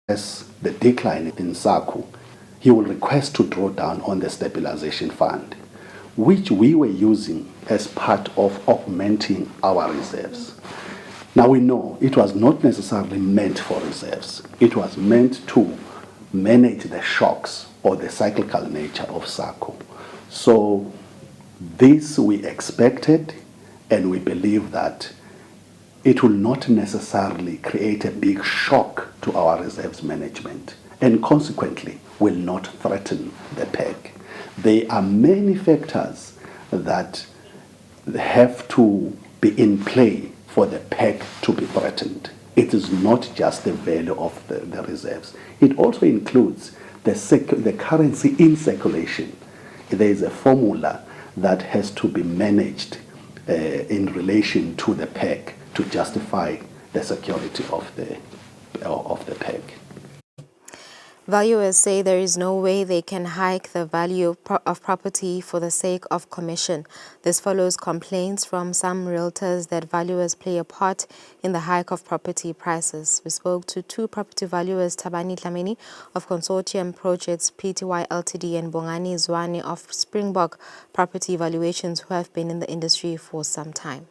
As the decline in SACU, he will request to draw down on the stabilization fund, which we were using as part of augmenting our reserves. Now we know it was not necessarily meant for reserves. It was meant to manage the shocks or the cyclical nature of SACU. So this we expected, and we believe that it will not necessarily create a big shock to our reserves management, and consequently will not threaten the peg. There are many factors that have to be in play for the peg to be threatened. It is not just the value of the reserves. It also includes the currency in circulation. There is a formula that has to be managed in relation to the peg to justify the security of the peg. Valuers say there is no way they can hike the value of property for the sake of commission. This follows complaints from some realtors that valuers play a part in the hike of property prices. We spoke to two property valuers, Thabani Dlamini of Consortium Projects Pty Ltd and Bongani Zwane of Springbok Property Valuations, who have been in the industry for some time.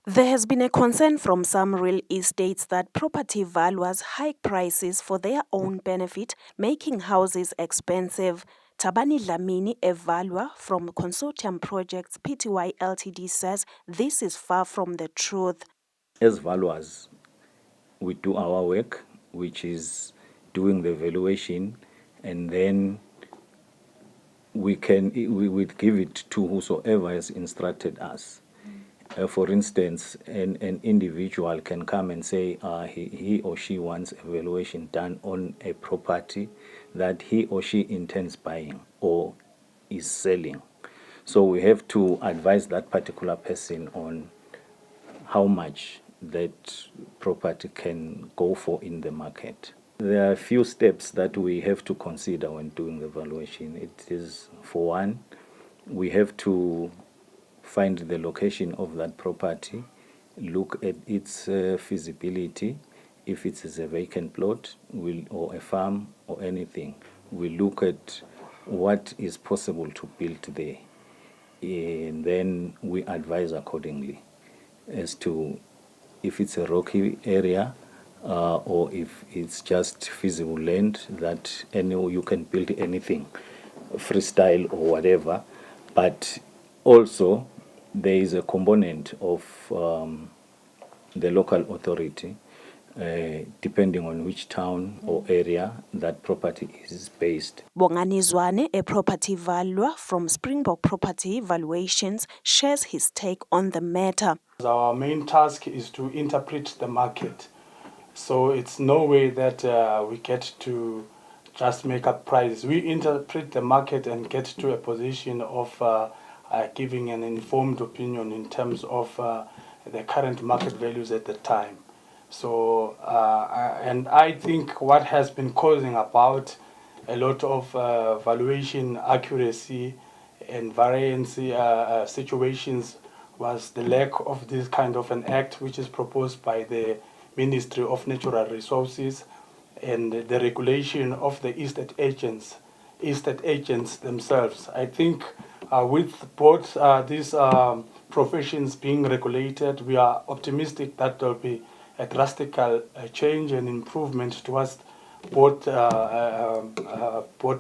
There has been a concern from some real estates that property valuers hike prices for their own benefit, making houses expensive. Thabani Dlamini, a valuer from Consortium Projects Pty Ltd, says this is far from the truth. As valuers, we do our work, which is doing the valuation, and then we would give it to whosoever has instructed us. For instance, an individual can come and say he or she wants a valuation done on a property that he or she intends buying or is selling. So we have to advise that particular person on how much that property can go for in the market. There are a few steps that we have to consider when doing the valuation. It is, for one, we have to find the location of that property, look at its feasibility. If it is a vacant plot or a farm or anything, we look at what is possible to build there. And then we advise accordingly as to if it's a rocky area or if it's just feasible land that you can build anything, freestyle or whatever. But also, there is a component of the local authority, depending on which town or area that property is based. Bongani Zwane, a property valuer from Springbok Property Valuations, shares his take on the matter. Our main task is to interpret the market. So it's no way that we get to just make up prices. We interpret the market and get to a position of giving an informed opinion in terms of the current market values at the time. So, and I think what has been causing about a lot of valuation accuracy and variance situations was the lack of this kind of an act which is proposed by the Ministry of Natural Resources and the regulation of the estate agents themselves. I think with both these professions being regulated, we are optimistic that there will be a drastic change and improvement towards both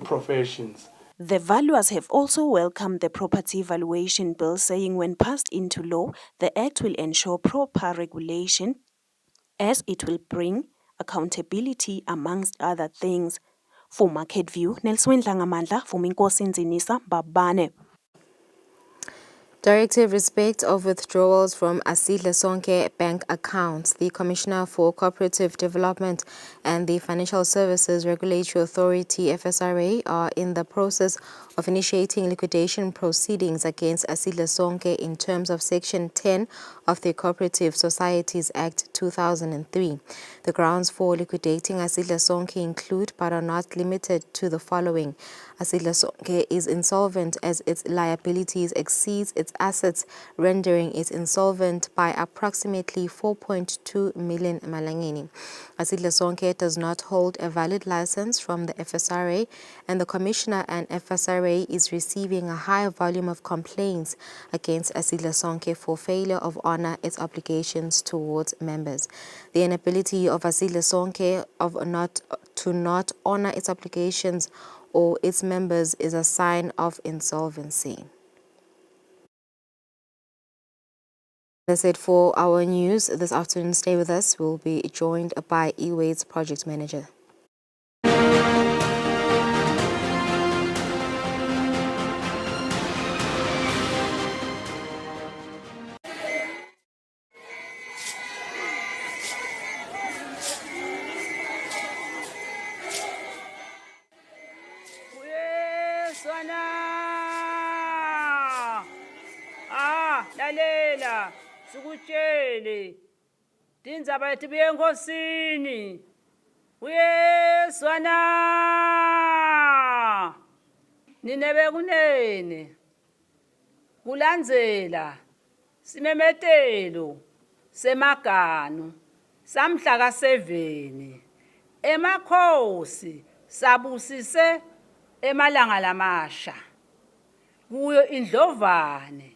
professions. The valuers have also welcomed the property valuation bill, saying when passed into law, the act will ensure proper regulation as it will bring accountability amongst other things. For Market View, Nelson Dlangamandla, Fuminkosi Nzinisa, Babane. Directive respect of withdrawals from Asidle Sonke bank accounts. The Commissioner for Cooperative Development and the Financial Services Regulatory Authority, FSRA, are in the process of initiating liquidation proceedings against Asidle Sonke in terms of Section 10 of the Cooperative Societies Act 2003. The grounds for liquidating Asidle Sonke include, but are not limited to, the following. Asidle Sonke is insolvent as its liabilities exceeds its its assets, rendering it insolvent by approximately 4.2 million malangeni. Asidle Sonke does not hold a valid license from the FSRA, and the Commissioner and FSRA is receiving a high volume of complaints against Asidle Sonke for failure of honor its obligations towards members. The inability of Asidle Sonke to not honor its obligations or its members is a sign of insolvency. That's it for our news this afternoon. Stay with us. We'll be joined by eWade's project manager. Lalela sikutshele tindzaba letibuye enkosini uyezwana ninebe kunene kulandzela simemetelo semaganu samhla ka7 emakhosi sabusise emalanga lamasha kuyo indlovane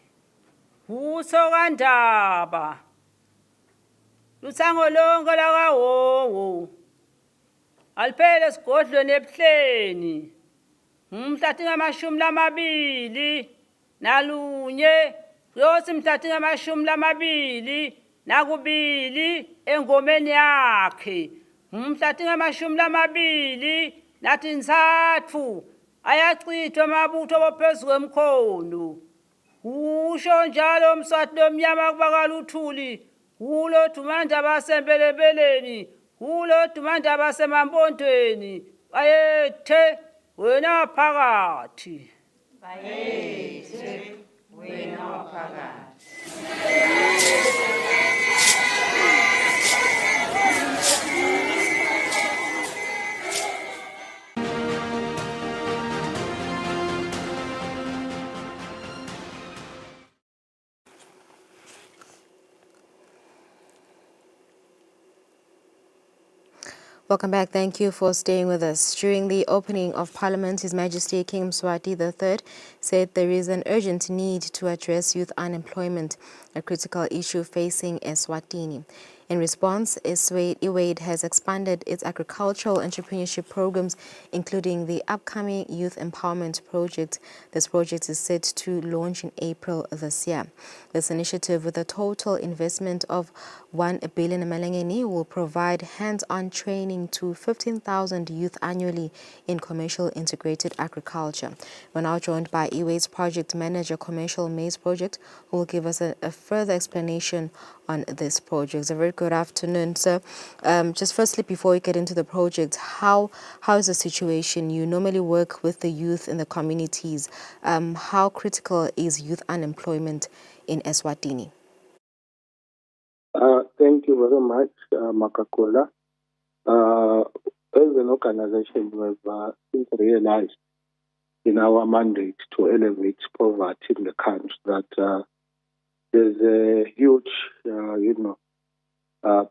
uSokandaba lutsango lonke lakawowo aliphele sigodlweni ebuhleni mhla tingamashumi 21 yosi mhla tingamashumi 22 engomeni yakhe mhla tingamashumi 23 ayachithwa amabutho bophezu kwemkhondo usho njalo Mswati lomnyama kubakala uthuli ulo dumandaba basempelempeleni ulo dumandaba basemampontweni bayethe wena phakathi Welcome back. Thank you for staying with us. During the opening of Parliament, His Majesty King Mswati III said there is an urgent need to address youth unemployment, a critical issue facing Eswatini. In response, eWade has expanded its agricultural entrepreneurship programs, including the upcoming Youth Empowerment Project. This project is set to launch in April this year. This initiative, with a total investment of 1 billion malangeni, will provide hands-on training to 15,000 youth annually in commercial integrated agriculture. We're now joined by eWade's project manager, Commercial Maize Project, who will give us a further explanation on this project. A very good afternoon, sir. Just firstly, before we get into the project, how is the situation? You normally work with the youth in the communities. How critical is youth unemployment in Eswatini? Thank you very much, Makakula. As an organization, we have since realized in our mandate to elevate poverty in the country that there's a huge,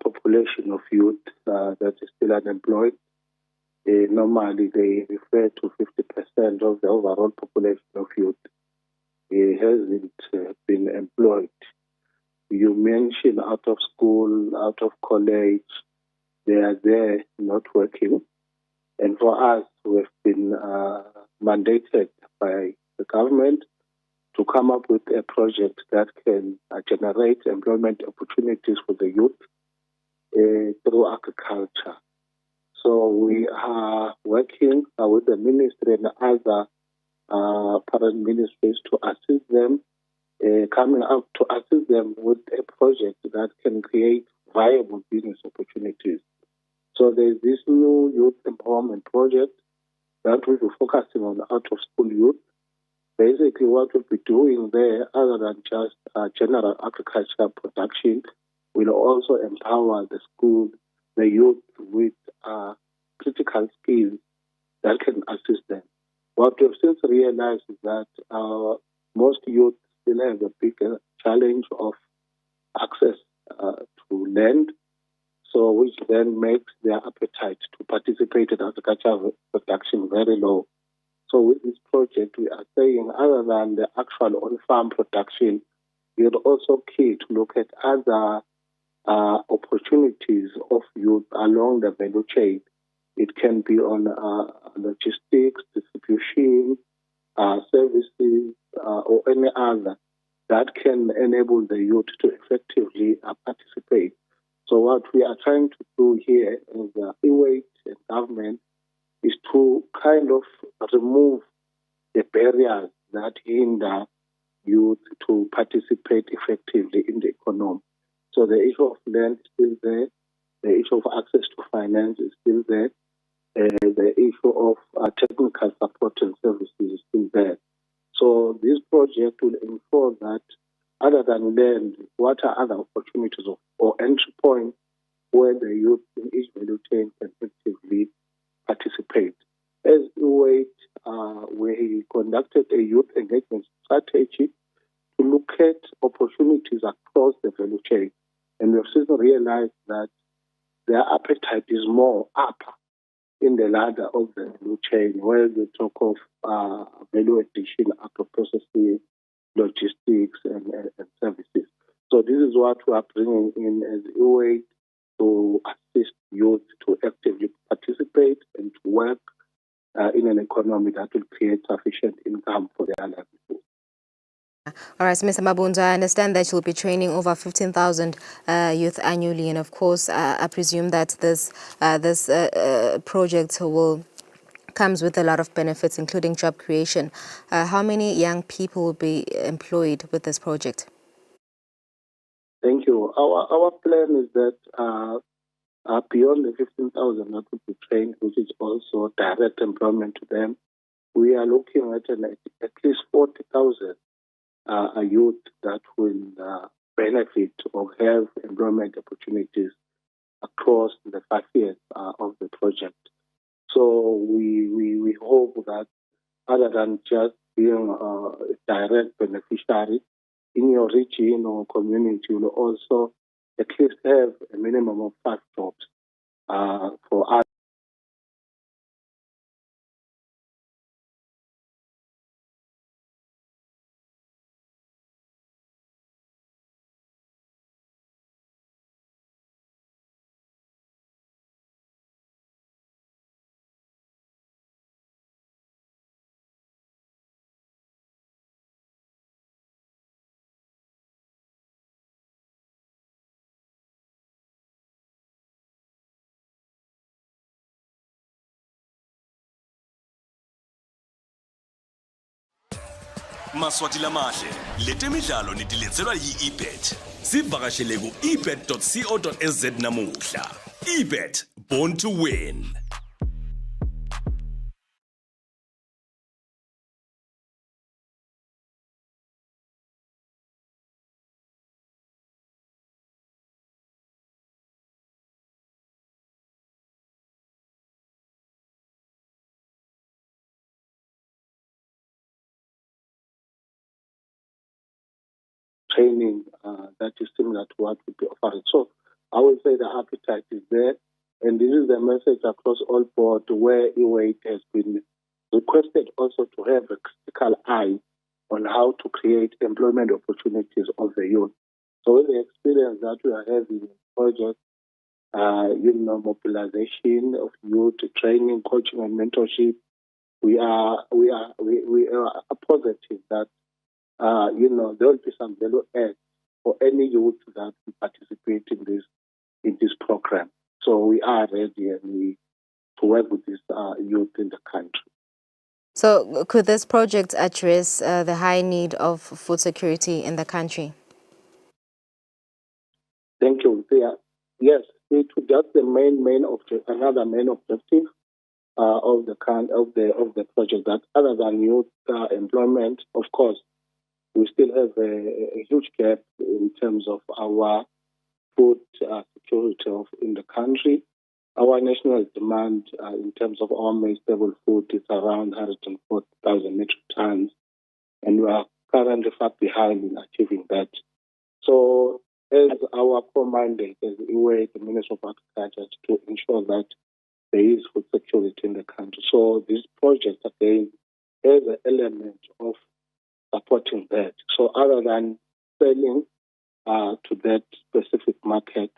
population of youth that is still unemployed. Normally, they refer to 50% of the overall population of youth. It hasn't been employed. You mentioned out of school, out of college, they are there not working. And for us, we've been mandated by the government to come up with a project that can generate employment opportunities for the youth through agriculture. So we are working with the ministry and other parent ministries to assist them, coming up to assist them with a project that can create viable business opportunities. So there's this new youth empowerment project that will be focusing on out-of-school youth. Basically, what we'll be doing there, other than just general agricultural production, will also empower the youth with critical skills that can assist them. What we've since realized is that most youth still have a big challenge of access to land, so which then makes their appetite to participate in agricultural production very low. So with this project, we are saying other than the actual on-farm production, we are also key to look at other opportunities of youth along the value chain. It can be on logistics, distribution, services, or any other that can enable the youth to effectively participate. So what we are trying to do here as Ewait and government is to kind of remove the barriers that hinder youth to participate effectively in the economy. So the issue of land is still there, the issue of access to finance is still there, the issue of technical support and services is still there. So this project will ensure that other than land, what are other opportunities or entry points where the youth in each value chain can effectively participate. As we conducted a youth engagement strategy to look at opportunities across the value chain, and we've since realized that their appetite is more up in the ladder of the value chain, where we talk of value addition, agro-processing, logistics, and services. So this is what we are bringing in as a way to assist youth to actively participate and to work in an economy that will create sufficient income for their livelihood. All right, so Mr. Mabunza, I understand that you'll be training over 15,000 youth annually, and of course, I presume that this project comes with a lot of benefits, including job creation. How many young people will be employed with this project? Thank you. Our plan is that beyond the 15,000 that will be trained, which is also direct employment to them, we are looking at at least 40,000 youth that will benefit or have employment opportunities across the 5 years of the project. So we hope that other than just being a direct beneficiary in your region or community, you will also at least have a minimum of 5 jobs for us. Maswati lamahle letemidlalo nitiletselwa yi-ebet. Sivakashele ku ebet.co.za namuhla. ebet, born to win. Training that is similar to what we be offering. So I would say the appetite is there, and this is the message across all board where Ewait has been requested also to have a critical eye on how to create employment opportunities of the youth. So with the experience that we are having in projects, mobilization of youth, training, coaching, and mentorship, we are positive that there will be some value add for any youth that will participate in this program. So we are ready and to work with this youth in the country. So could this project address the high need of food security in the country? Thank you. Yes, that's the main objective. Another main objective of the project. That other than youth employment, of course, we still have a huge gap in terms of our food security in the country. Our national demand in terms of our main staple food is around 140,000 metric tons, and we are currently far behind in achieving that. So, as our core mandate, as we were the Minister of Agriculture, to ensure that there is food security in the country. So, this project again has an element of supporting that. So, other than selling to that specific market,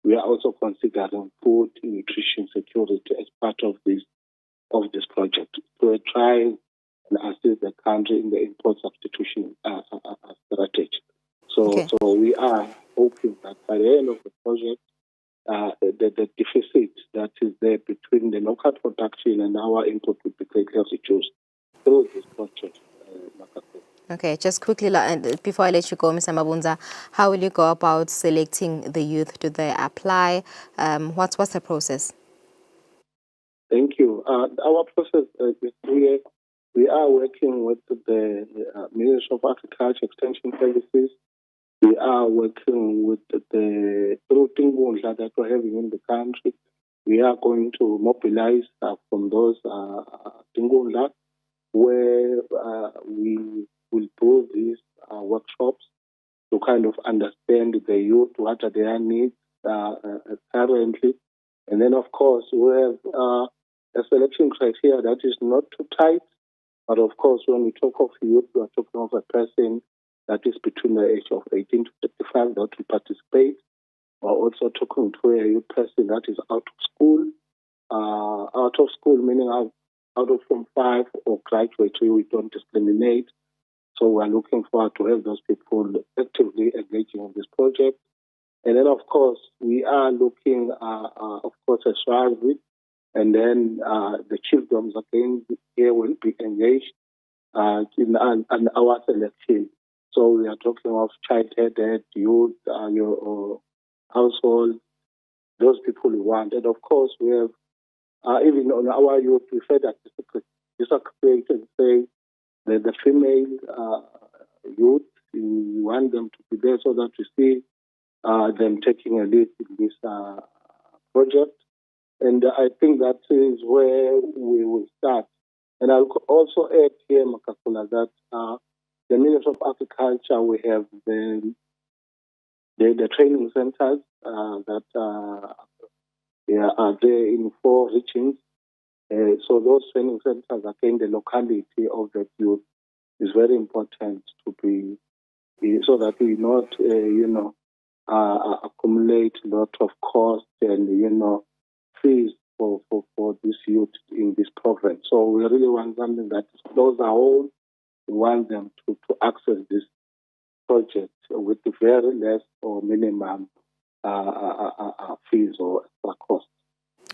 we are also considering food nutrition security as part of this project to try and assist the country in the import substitution strategy. So we are hoping that by the end of the project, the deficit that is there between the local production and our input will be greatly reduced through this project. Okay, just quickly, before I let you go, Mr. Mabunza, how will you go about selecting the youth? Do they apply? What's the process? Thank you. Our process is we are working with the Ministry of Agriculture Extension Services. We are working with the routing that we're having in the country. We are going to mobilize from those Tingula where we will do these workshops to kind of understand the youth, what are their needs currently. And then, of course, we have a selection criteria that is not too tight. But, of course, when we talk of youth, we are talking of a person that is between the age of 18 to 35 that will participate. We're also talking to a youth person that is out of school. Out of school meaning out of Form 5 or graduate, we don't discriminate. So we're looking forward to have those people actively engaging in this project. And then, of course, we are looking, of course, as far as and then the children again here will be engaged in our selection. So we are talking of child-headed, youth, your household, those people we want. And of course, we have, even on our youth, we said that disaggregate and say that the female youth, we want them to be there so that we see them taking a lead in this project. And I think that is where we will start. And I'll also add here, Makakula, that the Ministry of Agriculture, we have the training centers that are there in 4 regions. So those training centers, again, the locality of the youth is very important to be, so that we not, accumulate a lot of cost and, fees for this youth in this program. So we really want something that is close to home. We want them to access this project with very less or minimum fees or extra costs.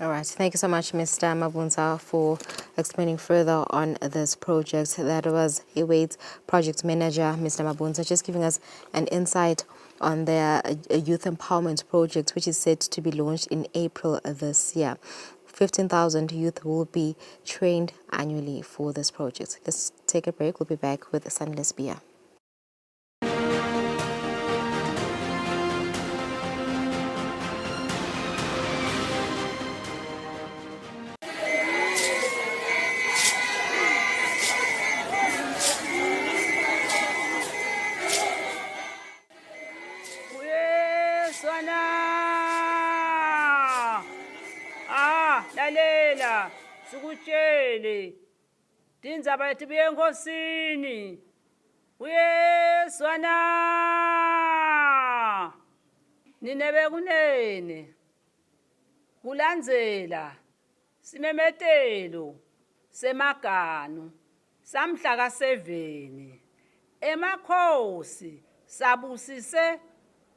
All right. Thank you so much, Mr. Mabunza, for explaining further on this project. That was Awade's project manager, Mr. Mabunza, just giving us an insight on their youth empowerment project, which is set to be launched in April this year. 15,000 youth will be trained annually for this project. Let's take a break. We'll be back with Sunless Beer. Lalela sikutshele tindzaba letibuye enkosini uyezwana ninebe kunene kulandzela simemetelo semagano samhla ka7 emakhosi sabusise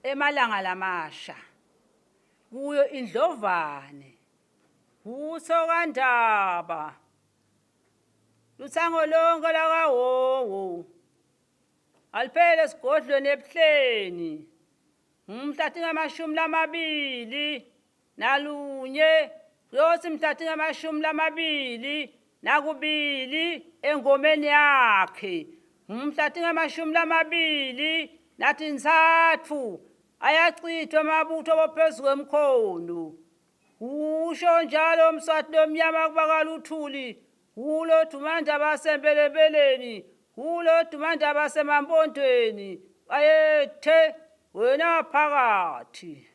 emalanga lamasha kuyo indlovane uSokandaba lutsango lonke lakawowo aliphele esigodlweni ebuhleni mhla tingamashumi 21 yosi mhla tingamashumi 22 engomeni yakhe mhla tingamashumi 23 ayachithwa amabutho bophezu kwemkhondo usho njalo umswathi lomnyama kubakala uthuli ulo thumanda basembelebeleni kulo dumandaba asemampontweni bayethe wena phakathi.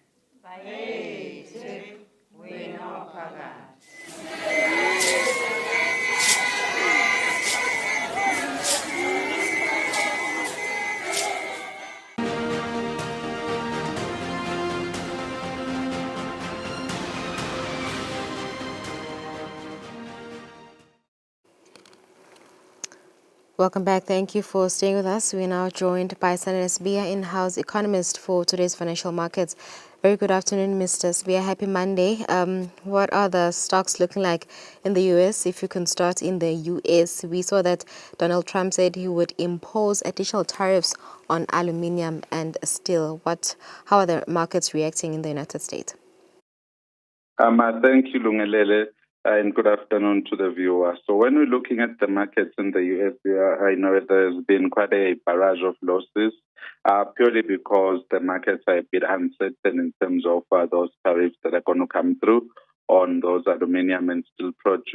Welcome back. Thank you for staying with us. We are now joined by Sanel Sbia, in-house economist for today's financial markets. Very good afternoon, Mr. Sbia. Happy Monday. What are the stocks looking like in the U.S.? If you can start in the U.S., we saw that Donald Trump said he would impose additional tariffs on aluminium and steel. How are the markets reacting in the United States? Thank you, Lungelele, and good afternoon to the viewers. So when we're looking at the markets in the US, I know there's been quite a barrage of losses, purely because the markets are a bit uncertain in terms of those tariffs that are going to come through on those aluminium and steel products.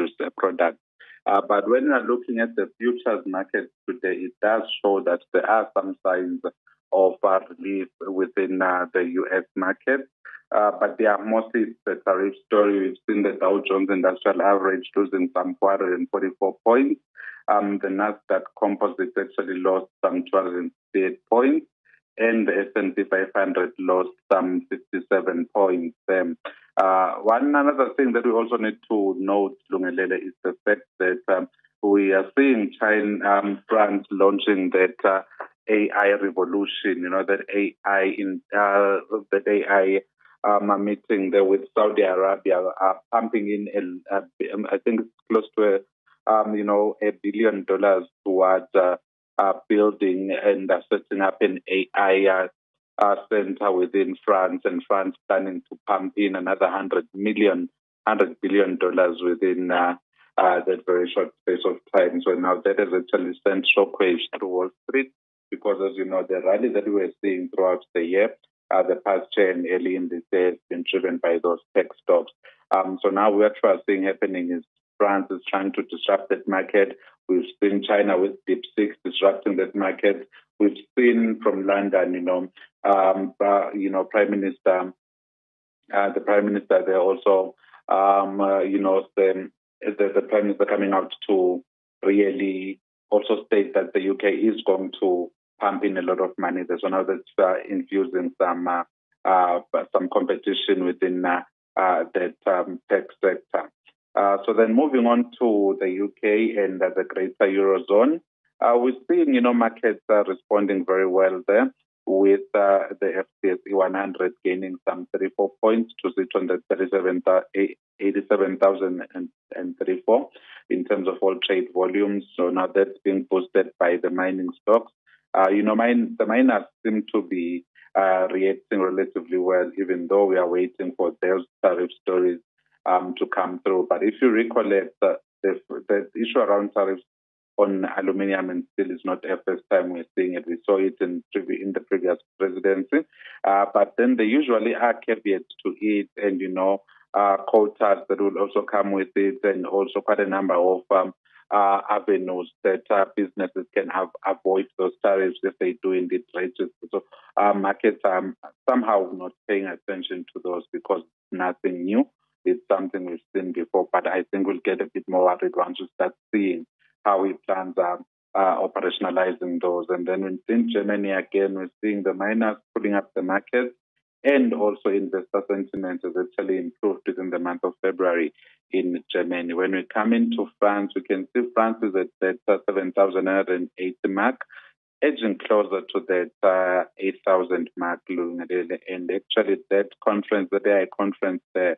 But when we're looking at the futures market today, it does show that there are some signs of relief within the US market. But they are mostly the tariff story. We've seen the Dow Jones Industrial Average losing some 444 points. The Nasdaq Composite actually lost some 268 points, and the S&P 500 lost some 57 points. One another thing that we also need to note, Lungelele, is the fact that we are seeing China, France launching that AI revolution. You know, that AI meeting there with Saudi Arabia, pumping in, I think it's close to $1 billion towards building and setting up an AI center within France, and France planning to pump in another $100 billion within that very short space of time. So now that has actually sent shockwaves through Wall Street, because as you know, the rally that we were seeing throughout the year, the past year and early in this year, has been driven by those tech stocks. So now what we're seeing happening is France is trying to disrupt that market. We've seen China with DeepSeek disrupting that market. We've seen from London, Prime Minister, the Prime Minister there also, the Prime Minister coming out to really also state that the UK is going to pump in a lot of money. So now that's infusing some competition within that tech sector. So then moving on to the UK and the greater Eurozone, we're seeing, markets responding very well there, with the FTSE 100 gaining some 34 points to sit on the 87,034 in terms of all trade volumes. So now that's being boosted by the mining stocks. The miners seem to be reacting relatively well, even though we are waiting for those tariff stories to come through. But if you recollect, the issue around tariffs on aluminium and steel is not the first time we're seeing it. We saw it in the previous presidency. But then there usually are caveats to it, and, quotas that will also come with it, and also quite a number of avenues that businesses can avoid those tariffs if they do indeed register. So markets are somehow not paying attention to those because it's nothing new. It's something we've seen before, but I think we'll get a bit more worried once we start seeing how he plans are operationalizing those. And then in Germany, again, we're seeing the miners pulling up the market, and also investor sentiment has actually improved within the month of February in Germany. When we come into France, we can see France is at that 7,980 mark, edging closer to that 8,000 mark. And actually that conference, the AI conference there,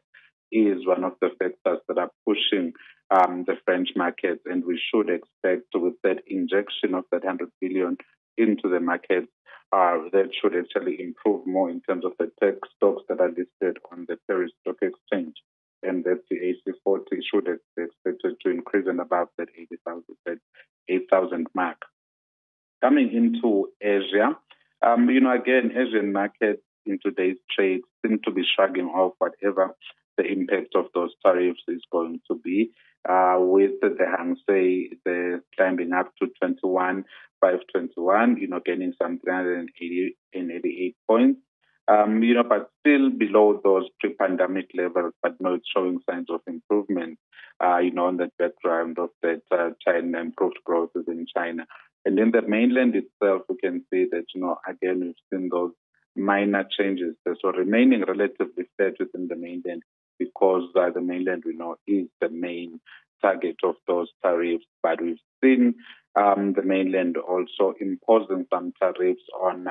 is one of the factors that are pushing the French market, and we should expect with that injection of that 100 billion into the market, that should actually improve more in terms of the tech stocks that are listed on the Paris Stock Exchange, and that the AC40 should be expected to increase and above that 8,000 mark. Coming into Asia, again, Asian markets in today's trade seem to be shrugging off whatever the impact of those tariffs is going to be. With the Hang Seng the climbing up to 21,521, gaining some 388 points. But still below those pre-pandemic levels, but it's showing signs of improvement, on the background of that China improved growth within China. And in the mainland itself, we can see that, again, we've seen those minor changes. So remaining relatively flat within the mainland because the mainland, we know, is the main target of those tariffs. But we've seen the mainland also imposing some tariffs on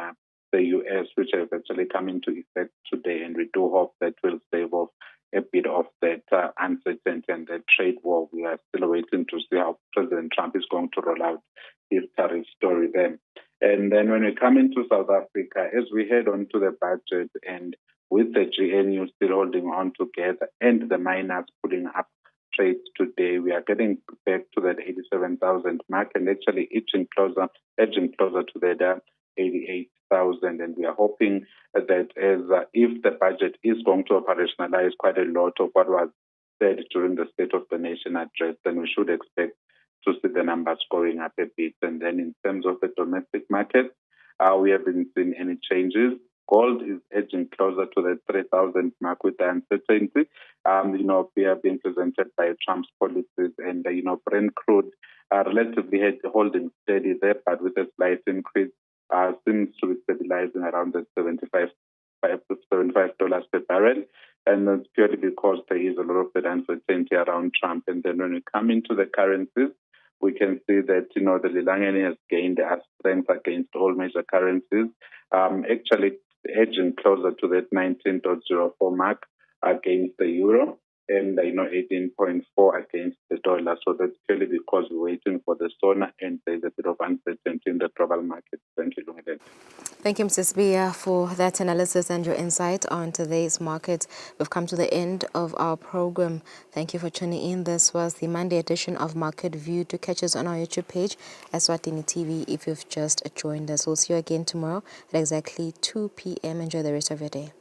the U.S., which have actually come into effect today, and we do hope that will save off a bit of that uncertainty and that trade war. We are still waiting to see how President Trump is going to roll out his tariff story then. And then when we come into South Africa, as we head on to the budget and with the GNU still holding on together and the miners pulling up trades today, we are getting back to that 87,000 mark and actually edging closer to that 88,000, and we are hoping that if the budget is going to operationalize quite a lot of what was said during the State of the Nation address, then we should expect to see the numbers going up a bit. And then in terms of the domestic market, we haven't seen any changes. Gold is edging closer to the 3,000 mark with the uncertainty. We have been presented by Trump's policies, and Brent crude relatively holding steady there, but with a slight increase. Seems to be stabilizing around the $75 per barrel, and that's purely because there is a lot of that uncertainty around Trump. And then when we come into the currencies, we can see that the Lilangeni has gained strength against all major currencies, actually edging closer to that 19.04 mark against the euro, and 18.4 against the dollar. So that's purely because we're waiting for the SONA and there's a bit of uncertainty in the global market. Thank you, Lungilen. Thank you, Mr. Sibia, for that analysis and your insight on today's market. We've come to the end of our program. Thank you for tuning in. This was the Monday edition of Market View. To catch us on our YouTube page, Eswatini TV, if you've just joined us. We'll see you again tomorrow at exactly 2 p.m. Enjoy the rest of your day.